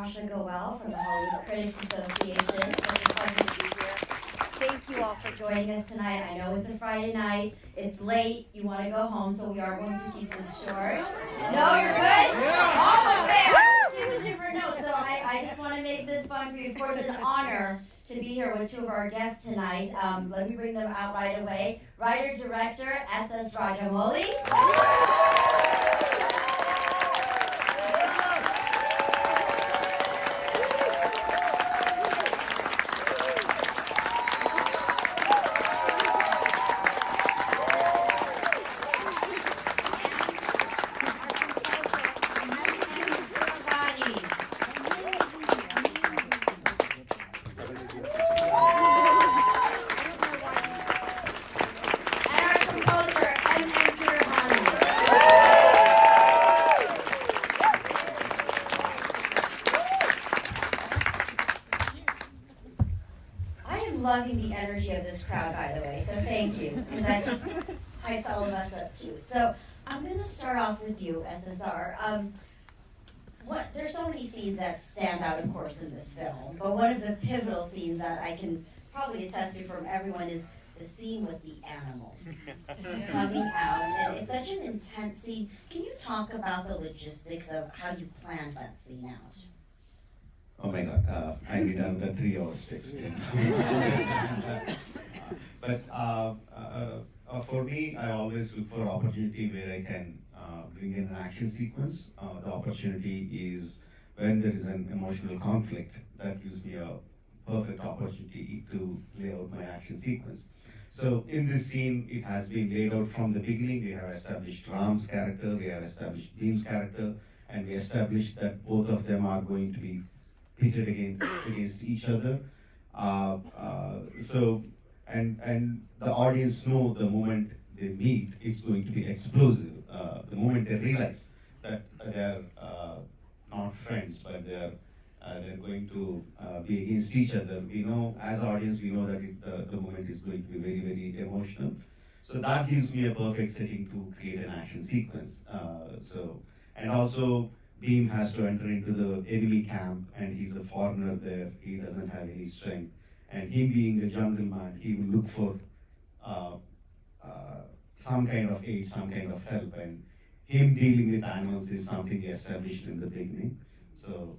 Natasha Goel from the Hollywood Critics Association. It's a pleasure to be here. Thank you all for joining us tonight. I know it's a Friday night. It's late. You want to go home, so we are going to keep this short. No, you're good? Almost there. Give a different note. So I just want to make this fun for you. Of course, an honor to be here with two of our guests tonight. Let me bring them out right away. Writer-director S.S. Rajamouli. Loving the energy of this crowd, by the way, so thank you, because that just hypes all of us up too. So I'm going to start off with you, SSR. There's so many scenes that stand out, of course, in this film, but one of the pivotal scenes that I can probably attest to from everyone is the scene with the animals coming out, and it's such an intense scene. Can you talk about the logistics of how you planned that scene out? Oh my God, I need another 3 hours to explain. But for me, I always look for an opportunity where I can bring in an action sequence. The opportunity is when there is an emotional conflict. That gives me a perfect opportunity to lay out my action sequence. So in this scene, it has been laid out from the beginning. We have established Ram's character, we have established Bhim's character, and we established that both of them are going to be pitted against each other. And the audience know the moment they meet, it's going to be explosive. The moment they realize that they're not friends, but they're going to be against each other. We know, as audience, we know that the moment is going to be very, very emotional. So that gives me a perfect setting to create an action sequence. And also, Bhim has to enter into the enemy camp, and he's a foreigner there. He doesn't have any strength. And him being a jungle man, he will look for some kind of aid, some kind of help. And him dealing with animals is something he established in the beginning. So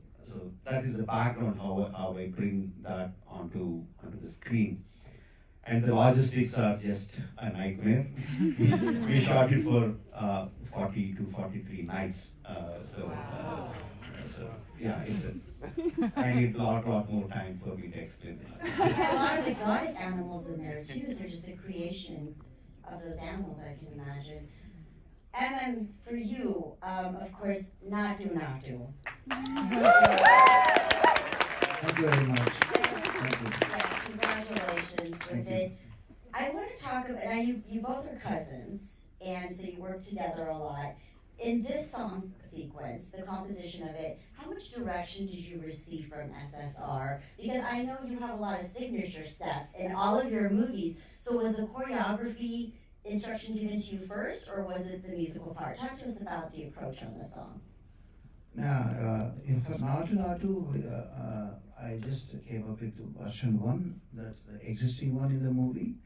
that is the background how I bring that onto the screen. And the logistics are just a nightmare. We shot it for 40 to 43 nights. Yeah, I need a lot more time for me to explain that. A lot of exotic animals in there too, so just the creation of those animals, I can imagine. And then for you, of course, Natu. Thank you very much. Thank you. Yes, congratulations with it. I want to talk about, now you both are cousins, and so you work together a lot. In this song sequence, the composition of it, how much direction did you receive from SSR? Because I know you have a lot of signature steps in all of your movies, so was the choreography instruction given to you first, or was it the musical part? Talk to us about the approach on the song. Now, for Natu, I just came up with version 1, that's the existing one in the movie.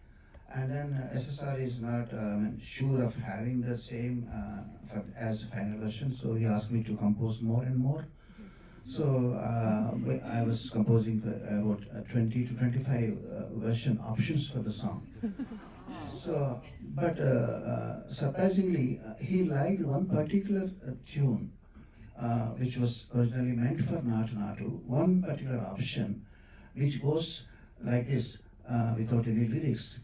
And then SSR is not sure of having the same as final version, so he asked me to compose more and more. So I was composing about 20 to 25 version options for the song. So, but surprisingly, he liked one particular tune, which was originally meant for Natu, one particular option, which goes like this, without any lyrics.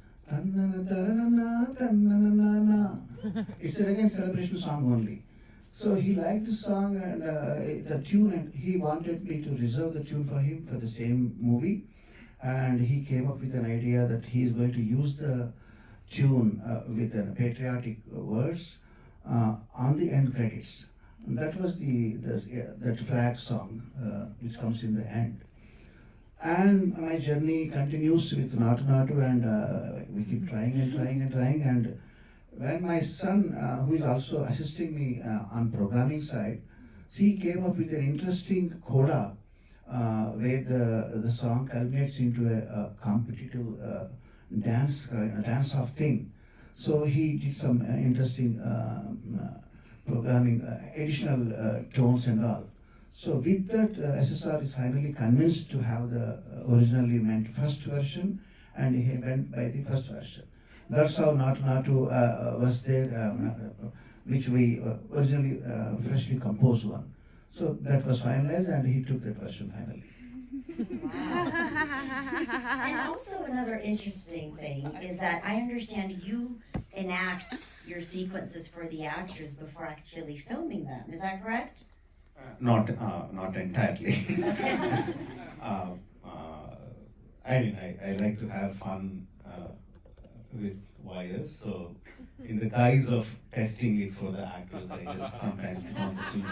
It's a reggae celebration song only. So he liked the song and the tune, and he wanted me to reserve the tune for him for the same movie. And he came up with an idea that he is going to use the tune with the patriotic words on the end credits. And that was that flag song which comes in the end. And my journey continues with Natu, and we keep trying and trying. And when my son, who is also assisting me on programming side, he came up with an interesting coda where the song culminates into a competitive a dance-off thing. So he did some interesting programming, additional tones and all. So with that, SSR is finally convinced to have the originally meant first version, and he went by the first version. That's how Natu Natu was there, which we originally freshly composed one. So that was finalized, and he took that version finally. And also another interesting thing is that I understand you enact your sequences for the actors before actually filming them. Is that correct? Not entirely. I mean, I like to have fun with wires, so in the guise of testing it for the actors, I just sometimes put on the suit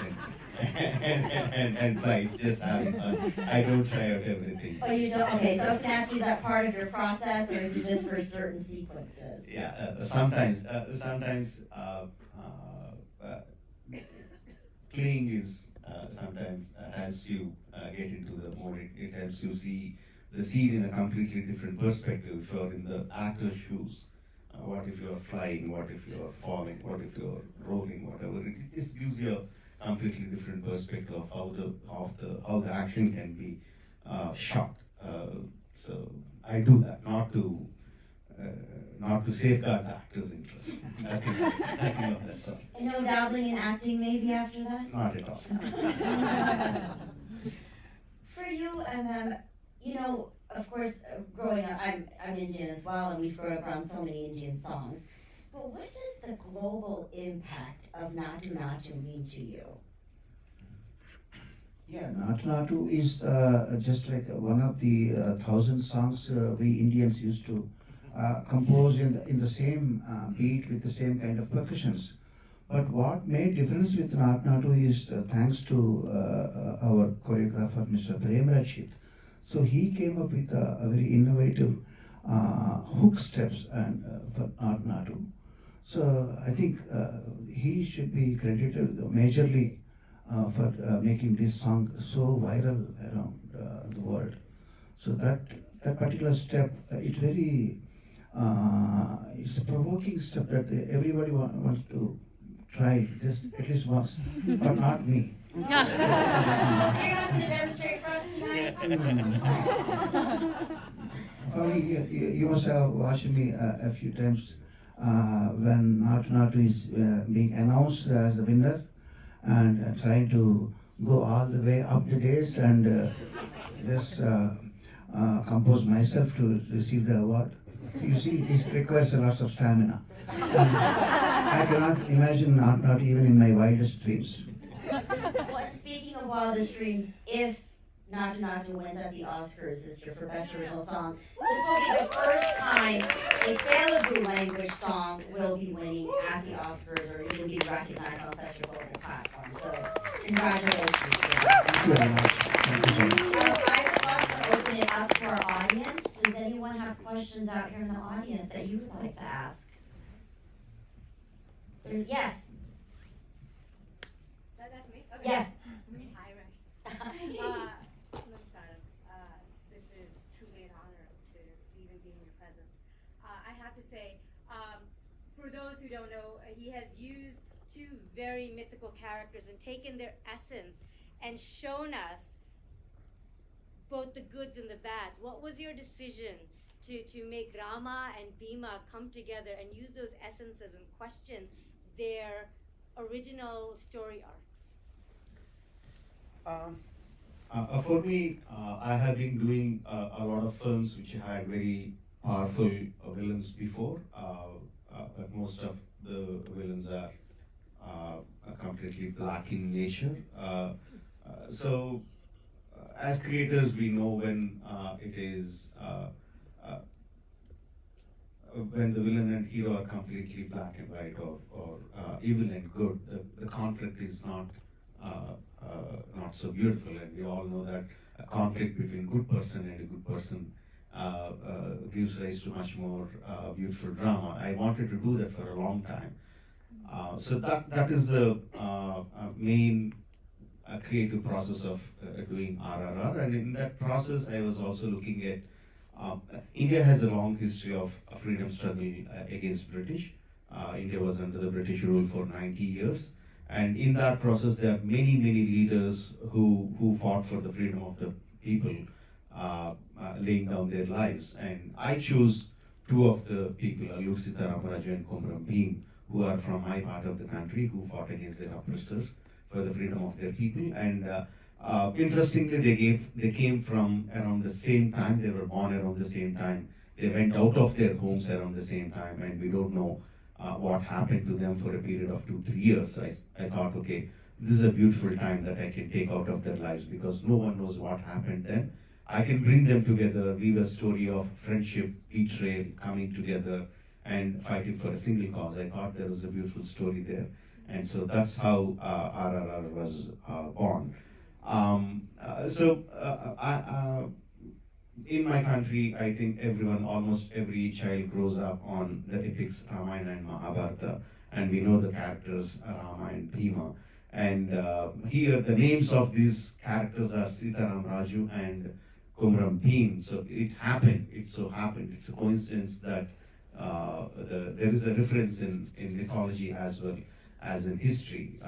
and fly. It's just having fun. I don't try out everything. Oh, you don't? Okay, so I was going to ask you, is that part of your process, or is it just for certain sequences? Yeah, sometimes playing is sometimes helps you get into the mode. It helps you see the scene in a completely different perspective. If you're in the actor's shoes, what if you're flying? What if you're falling? What if you're rolling? Whatever. It just gives you a completely different perspective of how the action can be shot. So I do that not to safeguard the actor's interest. Nothing of that sort. And no dabbling in acting maybe after that? Not at all. For you, you know, of course, growing up, I'm Indian as well, and we've grown up around so many Indian songs. But what does the global impact of Natu Natu mean to you? Yeah, Natu Natu is just like one of the 1,000 songs we Indians used to compose in the same beat with the same kind of percussions. But what made difference with Natu Natu is thanks to our choreographer, Mr. Prem Rachit. So he came up with a very innovative hook steps and for Natu Natu. So I think he should be credited majorly for making this song so viral around the world. So that particular step, it's very, it's a provoking step that everybody wants to try this at least once, but not me. So you're not going to demonstrate for us tonight? Probably you must have watched me a few times when Natu Natu is being announced as the winner, and trying to go all the way up the days and just compose myself to receive the award. You see, it requires a lot of stamina. I cannot imagine not even in my wildest dreams. Well, and speaking of wildest dreams, if Natu Natu wins at the Oscars this year for Best Original Song, this will be the first time a Telugu language song will be winning at the Oscars or even be recognized on such a global platform. So, congratulations. Thank you very much. Thank you so much. I would love to open it up to our audience. Does anyone have questions out here in the audience that you would like to ask? Yes. That's me? Okay. Yes. Hi, Rash. Namaskaram. This is truly an honor to even be in your presence. I have to say, for those who don't know, he has used two very mythical characters and taken their essence and shown us both the goods and the bads. What was your decision to make Rama and Bhima come together and use those essences and question their original story arcs? For me, I have been doing a lot of films which had very powerful villains before, but most of the villains are completely black in nature. So, as creators, we know when it is when the villain and hero are completely black and white or evil and good. The conflict is not so beautiful, and we all know that a conflict between good person and a good person gives rise to much more beautiful drama. I wanted to do that for a long time. So that is the main creative process of doing RRR, and in that process, I was also looking at India has a long history of a freedom struggle against British. India was under the British rule for 90 years, and in that process, there are many leaders who fought for the freedom of the people, laying down their lives. And I chose two of the people, Alur Sitaram Raju and Komram Bhim, who are from my part of the country, who fought against their oppressors for the freedom of their people. And interestingly, they came from around the same time. They were born around the same time. They went out of their homes around the same time, and we don't know what happened to them for a period of 2-3 years. So I thought, okay, this is a beautiful time that I can take out of their lives, because no one knows what happened then. I can bring them together, weave a story of friendship, betrayal, coming together, and fighting for a single cause. I thought there was a beautiful story there, and so that's how RRR was born. In my country, I think almost every child grows up on the epics Ramayana and Mahabharata, and we know the characters Rama and Bhima. And here, the names of these characters are Sitaram Raju and Komram Bhim. So it so happened, it's a coincidence that there is a reference in mythology as well as in history.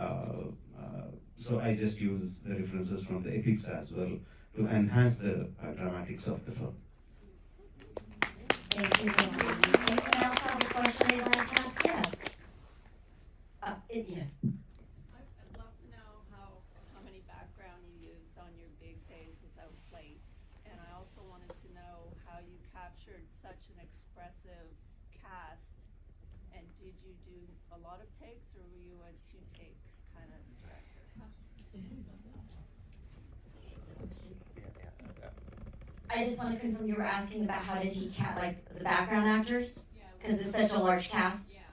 So I just use the references from the epics as well to enhance the dramatics of the film. Thank you, Keeravani. Anyone else have a question they'd like to ask? Yes. Yes. I'd love to know how many background you used on your big days without plates. And I also wanted to know how you captured such an expressive cast. And did you do a lot of takes, or were you a 2-take kind of director? I just want to confirm, you were asking about how did he like the background actors? Yeah. Because it's such a large cast. Yeah.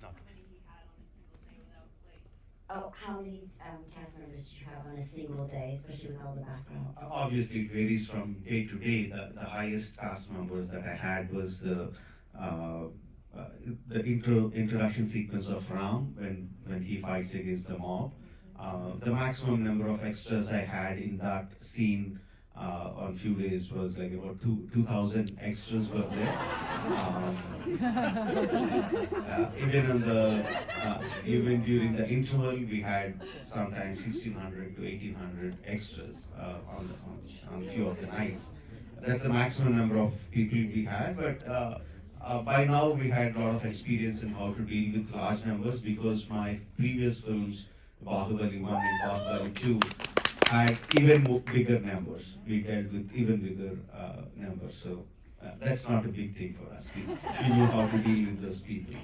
How many he had on a single day without plates? Oh, how many cast members did you have on a single day, especially with all the background? Obviously, it varies from day to day. The highest cast members that I had was the introduction sequence of Ram when he fights against the mob. The maximum number of extras I had in that scene on few days was like about 2,000 extras were there. Even during the interval, we had sometimes 1,600 to 1,800 extras on few of the nights. That's the maximum number of people we had, but by now we had a lot of experience in how to deal with large numbers, because my previous films, Bahubali 1 and Bahubali 2, had even bigger numbers. We dealt with even bigger numbers, so that's not a big thing for us. We knew how to deal with those people.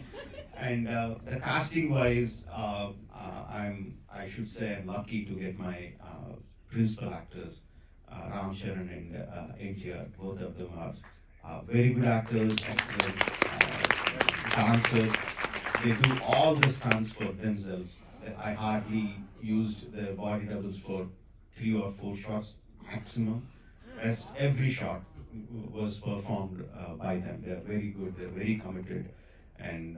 And the casting wise, I should say I'm lucky to get my principal actors, Ram Charan and NTR. Both of them are very good actors, excellent dancers. They do all the stunts for themselves. I hardly used the body doubles for 3 or 4 shots maximum. Rest every shot was performed by them. They're very good, they're very committed. And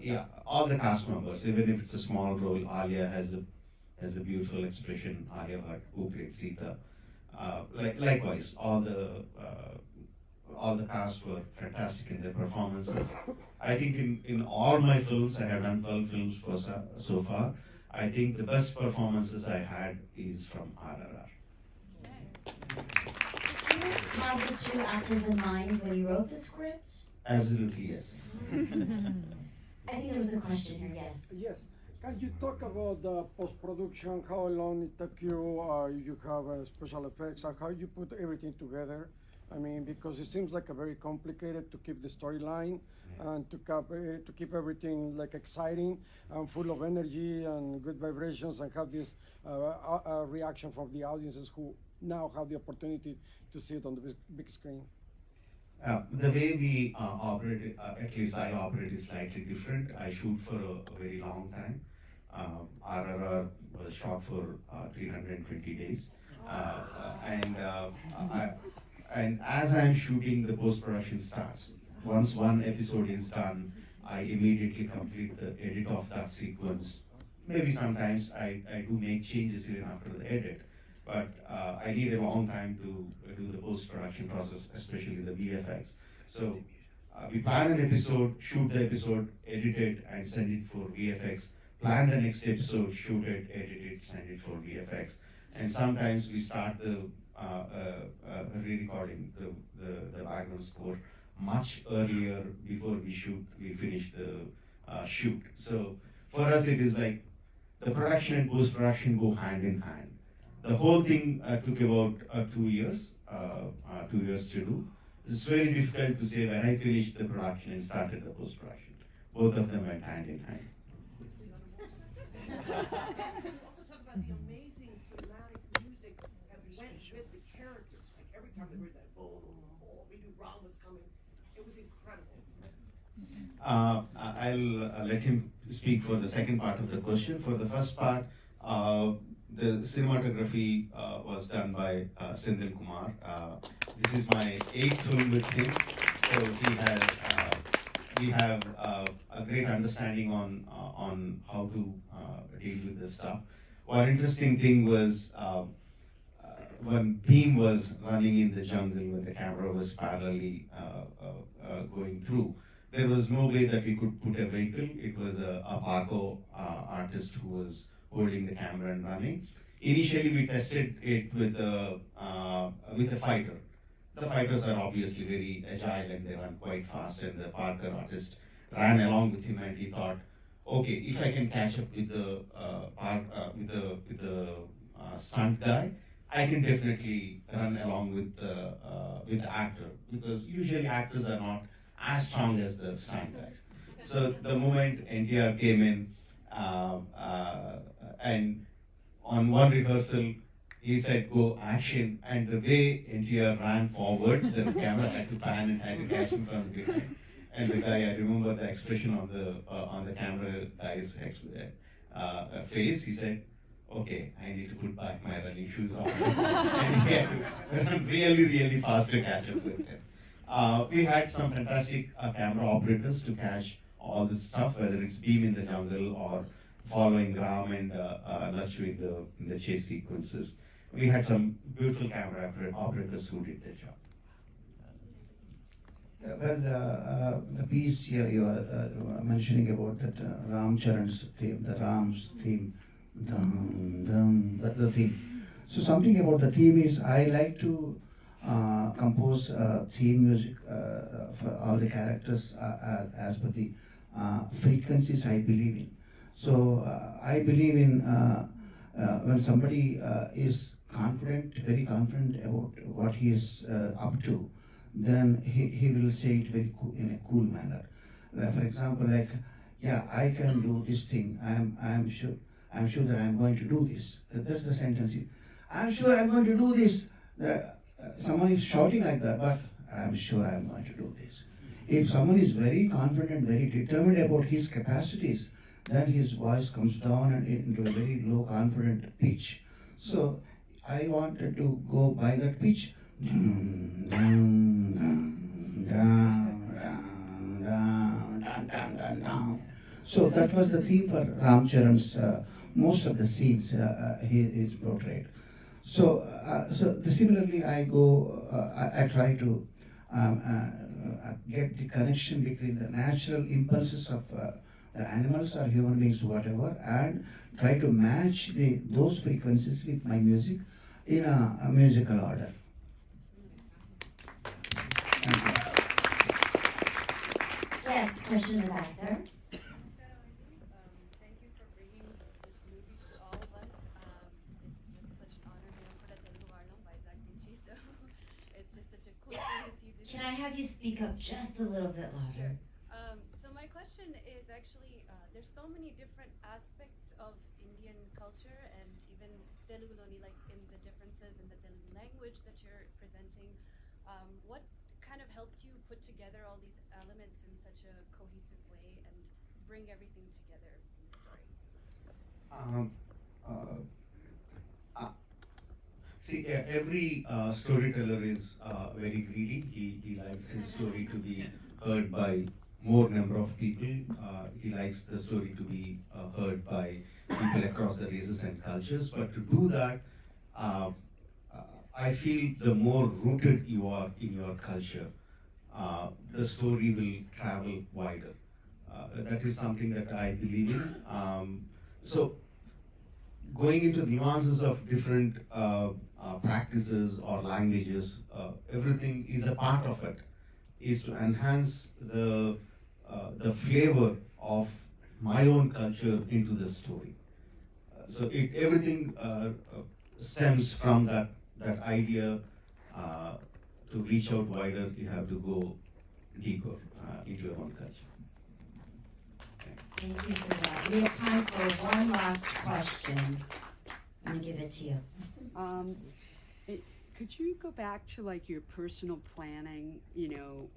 yeah, all the cast members, even if it's a small role, Alia has a beautiful expression, Alia Bhatt, who played Sita. Likewise, all the cast were fantastic in their performances. I think in all my films, I have done 12 films so far. I think the best performances I had is from RRR. Did you have the 2 actors in mind when you wrote the script? Absolutely, yes. I think there was a question here, yes. Yes. Can you talk about the post-production, how long it took you, you have special effects, and how you put everything together? I mean, because it seems like a very complicated to keep the storyline and to keep everything like exciting and full of energy and good vibrations, and have this reaction from the audiences who now have the opportunity to see it on the big screen. The way we operate, at least I operate, is slightly different. I shoot for a very long time. RRR was shot for 320 days. And as I'm shooting, the post-production starts. Once one episode is done, I immediately complete the edit of that sequence maybe sometimes I do make changes even after the edit, but I need a long time to do the post-production process, especially the VFX. So we plan an episode, shoot the episode, edit it, and send it for VFX. Plan the next episode, shoot it, edit it, send it for VFX. And sometimes we start the re-recording the background score much earlier before we finish the shoot. So for us, it is like the production and post-production go hand in hand. The whole thing took about 2 years, 2 years to do. It's very difficult to say when I finished the production and started the post-production. Both of them went hand in hand. Let's also talk about the amazing dramatic music that went with the characters. Like every time they heard that boom, boom, we knew Ram was coming. It was incredible. I'll let him speak for the second part of the question. For the first part, the cinematography was done by Sindhil Kumar. This is my 8th film with him, so we have a great understanding on how to deal with this stuff. One interesting thing was when Beam was running in the jungle, when the camera was parallelly going through, there was no way that we could put a vehicle. It was a Paco artist who was holding the camera and running. Initially, we tested it with a fighter. The fighters are obviously very agile and they run quite fast. And the Parker artist ran along with him, and he thought, okay, if I can catch up with the stunt guy, I can definitely run along with the actor, because usually actors are not as strong as the stunt guys. So the moment NTR came in, and on one rehearsal, he said, "Go action," and the way NTR ran forward, the camera had to pan and had to catch him from behind. And the guy, I remember the expression on the camera guy's face. He said, "Okay, I need to put back my running shoes on." And he had to run really, really fast to catch up with him. We had some fantastic camera operators to catch all this stuff, whether it's Beam in the jungle or following Ram and Lachu in the chase sequences. We had some beautiful camera operators who did their job. Well, the piece here you are mentioning about that Ram Charan's theme, the Ram's theme, that's the theme. So something about the theme is I like to compose theme music for all the characters as per the frequencies I believe in. So I believe in when somebody is confident, very confident about what he is up to, then he will say it very in a cool manner. For example, like, yeah, I can do this thing. I'm sure that I'm going to do this. That's the sentence. I'm sure I'm going to do this. Someone is shouting like that, but I'm sure I'm going to do this. If someone is very confident, very determined about his capacities, then his voice comes down and into a very low confident pitch. So I wanted to go by that pitch. So that was the theme for Ram Charan's most of the scenes he is portrayed. So similarly, I try to get the connection between the natural impulses of the animals or human beings, whatever, and try to match those frequencies with my music in a musical order. Thank you. Yes, question in the back there. Thank you for bringing this movie to all of us. It's just such an honor here for the Telugu Varnam by Zach Vinci, so it's just such a cool thing to see this. Can I have you speak up just a little bit louder? So my question is actually, there's so many different aspects of Indian culture and even Telugu Loni, like in the differences in the Telugu language that you're presenting. What kind of helped you put together all these elements in such a cohesive way and bring everything together in the story? See, every storyteller is very greedy. He likes his story to be heard by more number of people. He likes likes the story to be heard by people across the races and cultures. But to do that, uh, I feel the more rooted you are in your culture, the story will travel wider. That is something that I believe in. So going into nuances of different practices or languages, everything is a part of it, is to enhance the flavor of my own culture into the story. So everything stems from that idea. To reach out wider, you have to go deeper into your own culture. Thank you for that. We have time for one last question. I'm gonna give it to you. Could you go back to like your personal planning,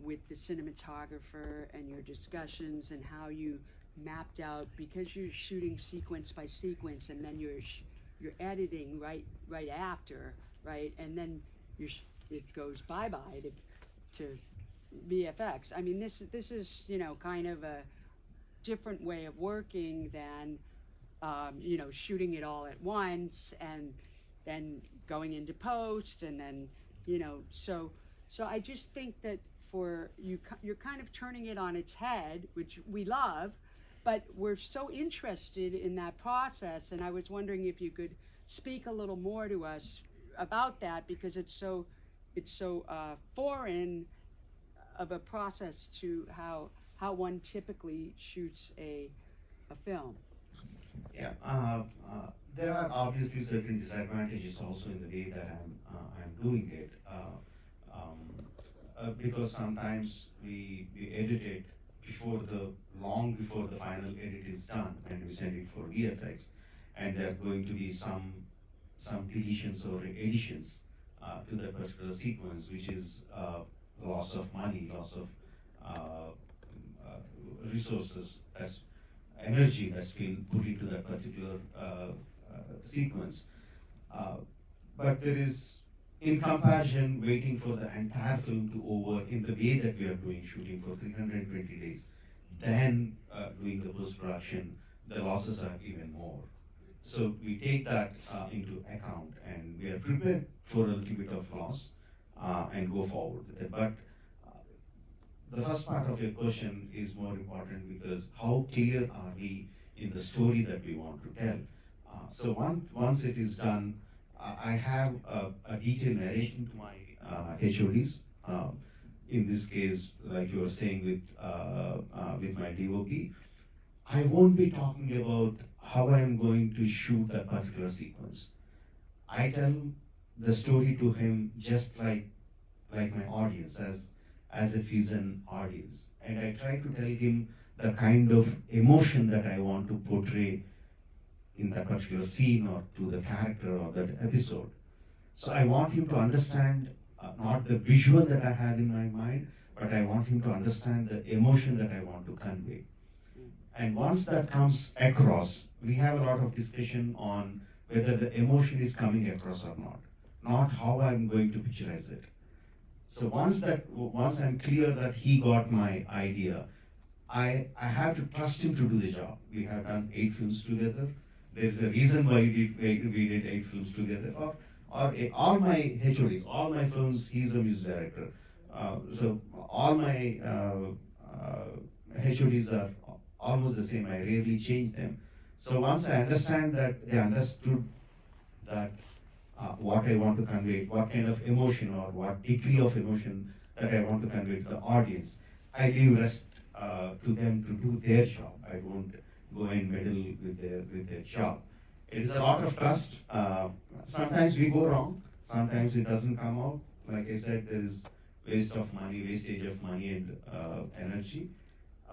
with the cinematographer and your discussions and how you mapped out, because you're shooting sequence by sequence and then you're editing right after, right? And then it goes bye-bye to VFX. I mean, this is, kind of a different way of working than, shooting it all at once and then going into post and then, so I just think that for you, you're kind of turning it on its head, which we love, but we're so interested in that process. And I was wondering if you could speak a little more to us about that, because it's so foreign of a process to how one typically shoots a film. Yeah, there are obviously certain disadvantages also in the way that I'm doing it, because sometimes we edit it long before the final edit is done, and we send it for VFX, and there are going to be some deletions or additions to that particular sequence, which is loss of money, loss of resources, that's energy that's been put into that particular sequence. But there is, in comparison, waiting for the entire film to over in the way that we are doing shooting for 320 days, then doing the post-production, the losses are even more. So we take that into account, and we are prepared for a little bit of loss and go forward with it. But the first part of your question is more important, because how clear are we in the story that we want to tell? So once it is done, I have a detailed narration to my HODs. In this case, like you were saying with my DOP, I won't be talking about how I am going to shoot that particular sequence. I tell the story to him just like my audience, as if he's an audience. And I try to tell him the kind of emotion that I want to portray in that particular scene or to the character or that episode. So I want him to understand not the visual that I have in my mind, but I want him to understand the emotion that I want to convey. And once that comes across, we have a lot of discussion on whether the emotion is coming across or not how I'm going to picturize it. So once I'm clear that he got my idea, I have to trust him to do the job. We have done 8 films together. There's a reason why we did 8 films together. All my HODs, all my films, he's a music director. So all my HODs are almost the same. I rarely change them. So once I understand that they understood that what I want to convey, what kind of emotion or what degree of emotion that I want to convey to the audience, I leave rest to them to do their job. I won't go in middle with their job. It is a lot of trust. Sometimes we go wrong. Sometimes it doesn't come out. Like I said, there is wastage of money and energy.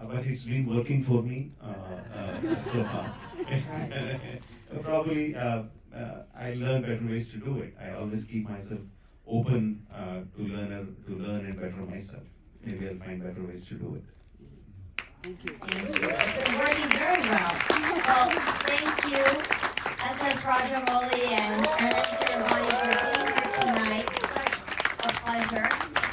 But it's been working for me so far. Probably I learn better ways to do it. I always keep myself open to learn and better myself. Maybe I'll find better ways to do it. Thank you. Thank you. It's been working very well. Well, thank you, SS Rajamouli and Keeravani, for being here tonight. Such a pleasure.